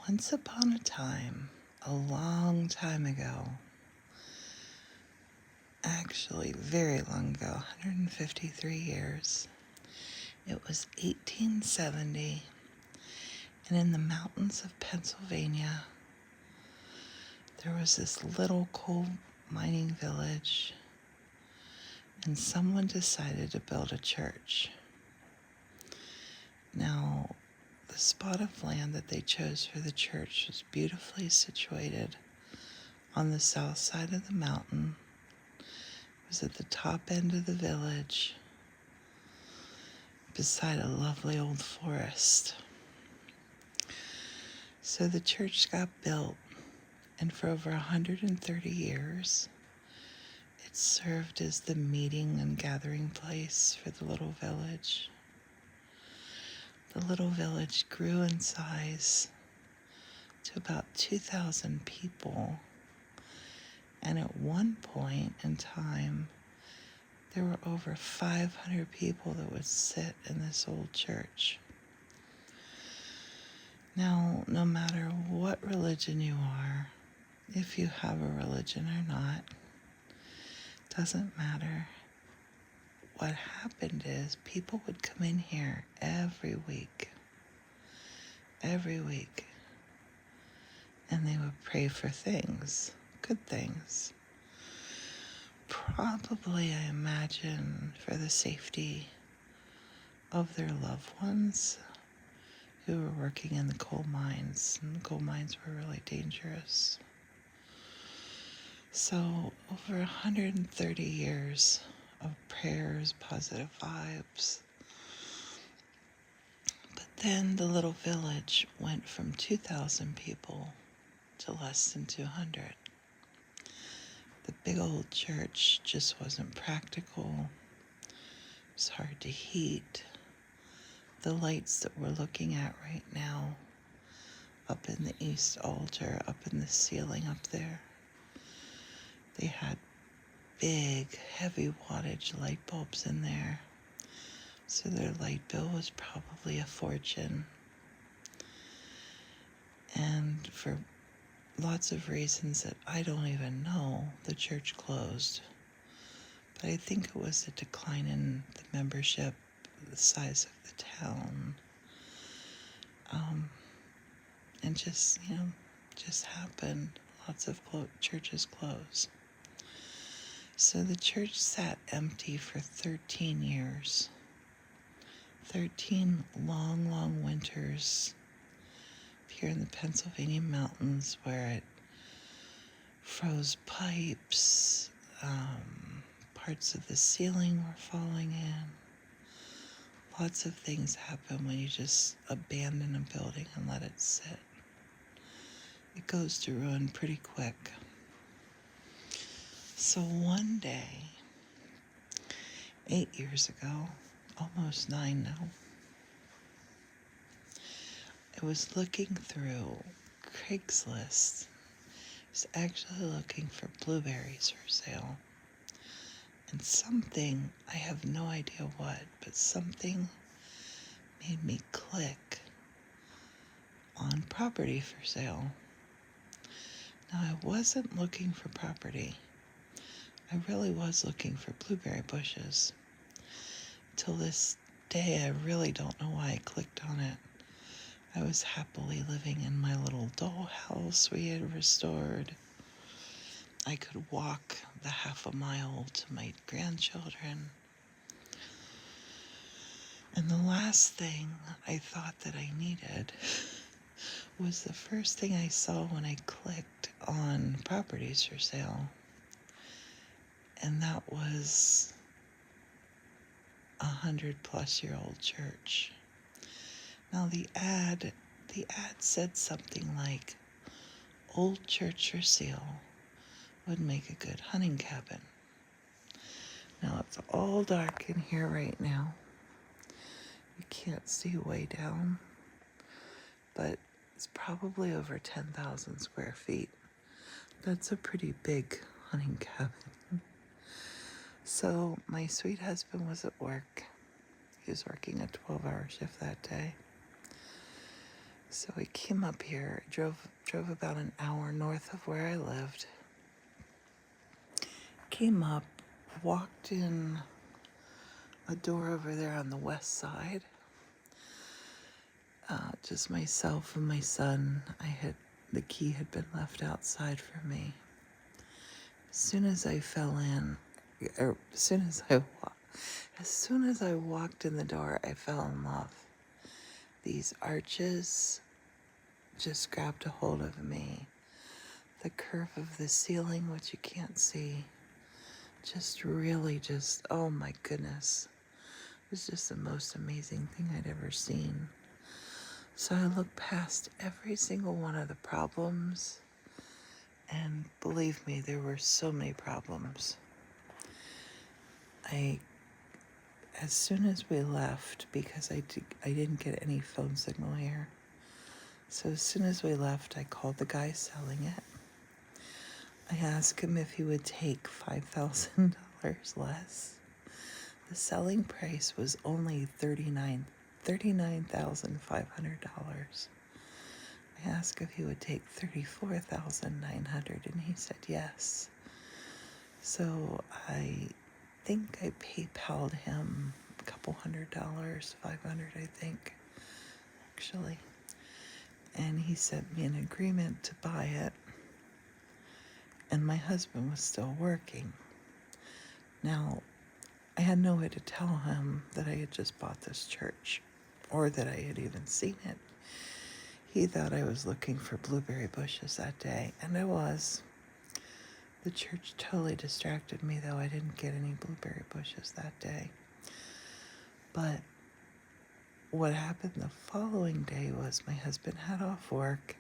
Once upon a time, a long time ago, actually very long ago, 153 years, it was 1870, and in the mountains of Pennsylvania, there was this little coal mining village, and someone decided to build a church. Now, the spot of land that they chose for the church was beautifully situated on the south side of the mountain. It was at the top end of the village, beside a lovely old forest. So the church got built, and for over 130 years, it served as the meeting and gathering place for the little village. The little village grew in size to about 2,000 people, and at one point in time, there were over 500 people that would sit in this old church. Now, no matter what religion you are, if you have a religion or not, doesn't matter. What happened is people would come in here every week, and they would pray for things, good things. Probably, I imagine, for the safety of their loved ones who were working in the coal mines, and the coal mines were really dangerous. So, over 130 years of prayers, positive vibes. But then the little village went from 2,000 people to less than 200. The big old church just wasn't practical. It was hard to heat. The lights that we're looking at right now, up in the east altar, up in the ceiling up there, they had big, heavy wattage light bulbs in there. So their light bill was probably a fortune. And for lots of reasons that I don't even know, the church closed. But I think it was a decline in the membership, the size of the town. And just happened. Lots of churches closed. So the church sat empty for 13 years. 13 long, long winters here in the Pennsylvania mountains, where it froze pipes, parts of the ceiling were falling in. Lots of things happen when you just abandon a building and let it sit. It goes to ruin pretty quick. So one day, 8 years ago, almost 9 now, I was looking through Craigslist. I was actually looking for blueberries for sale. And something, I have no idea what, but something made me click on property for sale. Now, I wasn't looking for property. I really was looking for blueberry bushes. Till this day, I really don't know why I clicked on it. I was happily living in my little dollhouse we had restored. I could walk the half a mile to my grandchildren. And the last thing I thought that I needed was the first thing I saw when I clicked on properties for sale. And that was a 100-plus-year-old church. Now the ad said something like, "Old church for sale would make a good hunting cabin." Now it's all dark in here right now. You can't see way down, but it's probably over 10,000 square feet. That's a pretty big hunting cabin. So my sweet husband was at work. He was working a 12-hour shift that day. So I came up here, drove about an hour north of where I lived. Came up, walked in a door over there on the west side. Just myself and my son. The key had been left outside for me. As soon as I fell in, or as soon as I walked in the door, I fell in love. These arches just grabbed a hold of me. The curve of the ceiling, which you can't see, oh my goodness. It was just the most amazing thing I'd ever seen. So I looked past every single one of the problems, and believe me, there were so many problems. As soon as we left, because I didn't get any phone signal here, so as soon as we left, I called the guy selling it. I asked him if he would take $5,000 less. The selling price was only $39,500. I asked if he would take $34,900, and he said yes. So I think I PayPal'd him a couple $100, $500, I think, actually. And he sent me an agreement to buy it. And my husband was still working. Now, I had no way to tell him that I had just bought this church, or that I had even seen it. He thought I was looking for blueberry bushes that day, and I was. The church totally distracted me, though. I didn't get any blueberry bushes that day. But what happened the following day was my husband had off work,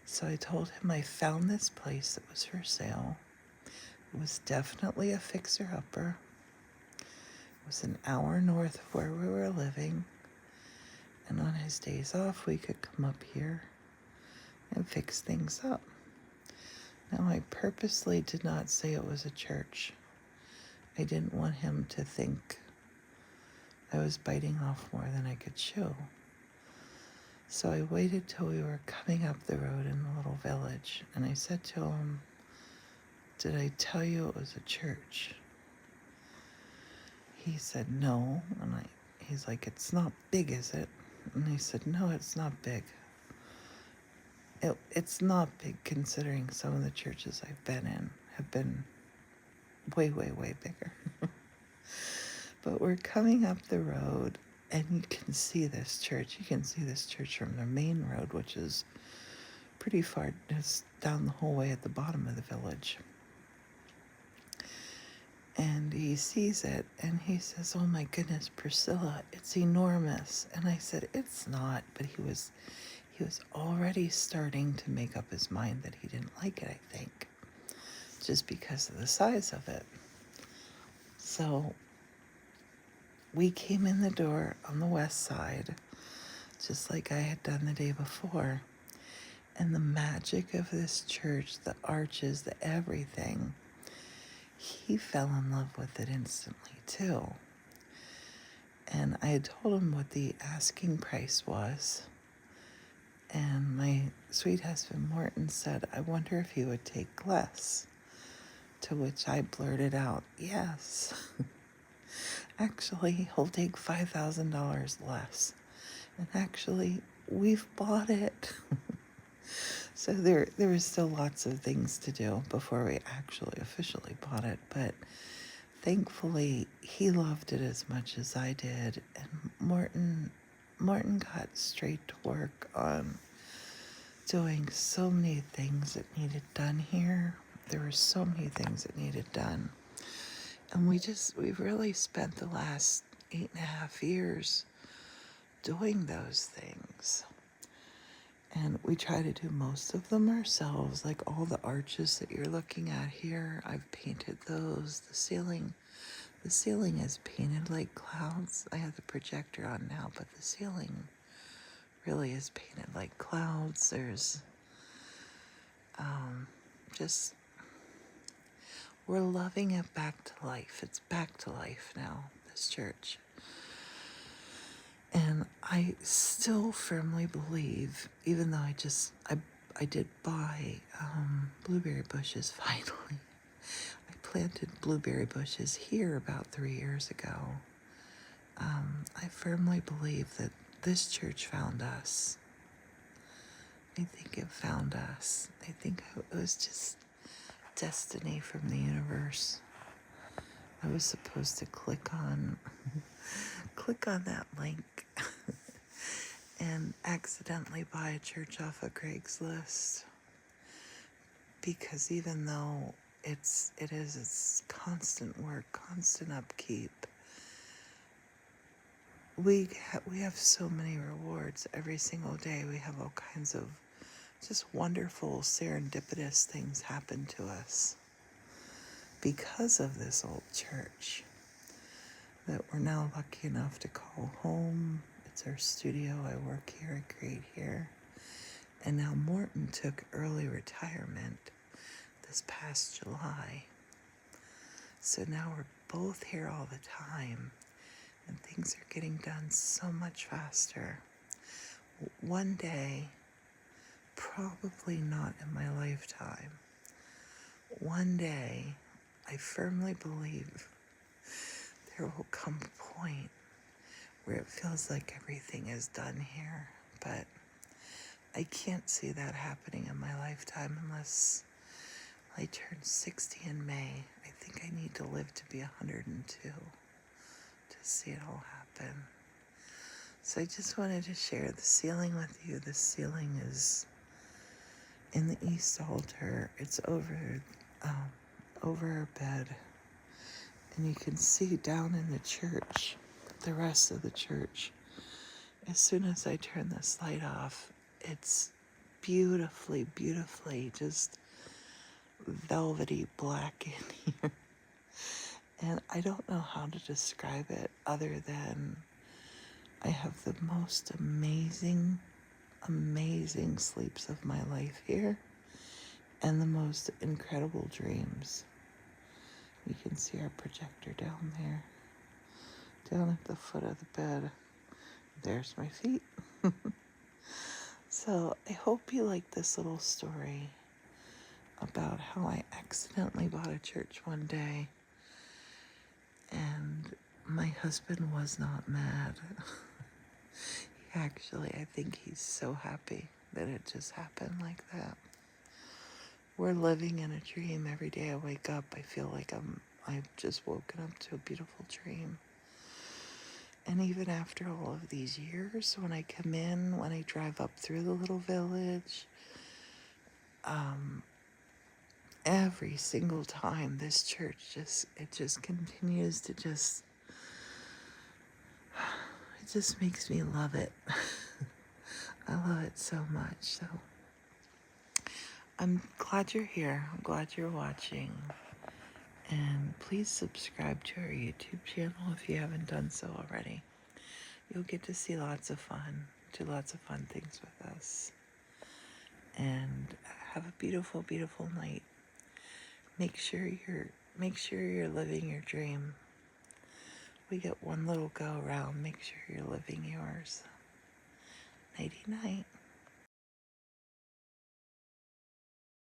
so I told him I found this place that was for sale. It was definitely a fixer-upper. It was an hour north of where we were living, and on his days off we could come up here and fix things up. Now, I purposely did not say it was a church. I didn't want him to think I was biting off more than I could chew. So I waited till we were coming up the road in the little village, and I said to him, "Did I tell you it was a church?" He said no, and he's like, "It's not big, is it?" And I said, "No, it's not big. It's not big considering some of the churches I've been in have been way, way, way bigger." But we're coming up the road, and you can see this church. You can see this church from the main road, which is pretty far. It's down the whole way at the bottom of the village. And he sees it, and he says, "Oh my goodness, Priscilla, it's enormous." And I said, "It's not," but he was already starting to make up his mind that he didn't like it, I think, just because of the size of it. So we came in the door on the west side, just like I had done the day before. And the magic of this church, the arches, the everything, he fell in love with it instantly too. And I had told him what the asking price was. And my sweet husband Morton said, "I wonder if he would take less." To which I blurted out, "Yes." Actually, he'll take $5,000 less. And actually, we've bought it. So there was still lots of things to do before we actually officially bought it. But thankfully, he loved it as much as I did. And Morton got straight to work on doing so many things that needed done here. There were so many things that needed done. And we've really spent the last 8.5 years doing those things. And we try to do most of them ourselves, like all the arches that you're looking at here. I've painted those. The ceiling is painted like clouds. I have the projector on now, but the ceiling really is painted like clouds. There's we're loving it back to life. It's back to life now, this church. And I still firmly believe, even though I did buy blueberry bushes finally. I planted blueberry bushes here about 3 years ago. I firmly believe that this church found us. I think it found us. I think it was just destiny from the universe. I was supposed to click on that link and accidentally buy a church off of Craigslist, because even though it's constant work, constant upkeep, we have so many rewards every single day. We have all kinds of just wonderful serendipitous things happen to us because of this old church that we're now lucky enough to call home. It's our studio. I work here, I create here. And now Morton took early retirement this past July. So now we're both here all the time, and things are getting done so much faster. One day, probably not in my lifetime, one day, I firmly believe there will come a point where it feels like everything is done here, but I can't see that happening in my lifetime unless I turn 60 in May. I think I need to live to be 102 to see it all happen. So I just wanted to share the ceiling with you. The ceiling is in the east altar. It's over our bed. And you can see down in the church, the rest of the church. As soon as I turn this light off, it's beautifully, just velvety black in here. And I don't know how to describe it other than I have the most amazing sleeps of my life here and the most incredible dreams. You can see our projector down there, down at the foot of the bed. There's my feet. So I hope you like this little story about how I accidentally bought a church one day, and my husband was not mad. Actually, I think he's so happy that it just happened like that. We're living in a dream. Every day I wake up, I feel like I've just woken up to a beautiful dream. And even after all of these years, when I come in, when I drive up through the little village, every single time this church just continues to it just makes me love it. I love it so much. So I'm glad you're here. I'm glad you're watching. And please subscribe to our YouTube channel if you haven't done so already. You'll get to see lots of fun, do lots of fun things with us. And have a beautiful, beautiful night. Make sure you're living your dream. We get one little go around. Make sure you're living yours. Nighty night.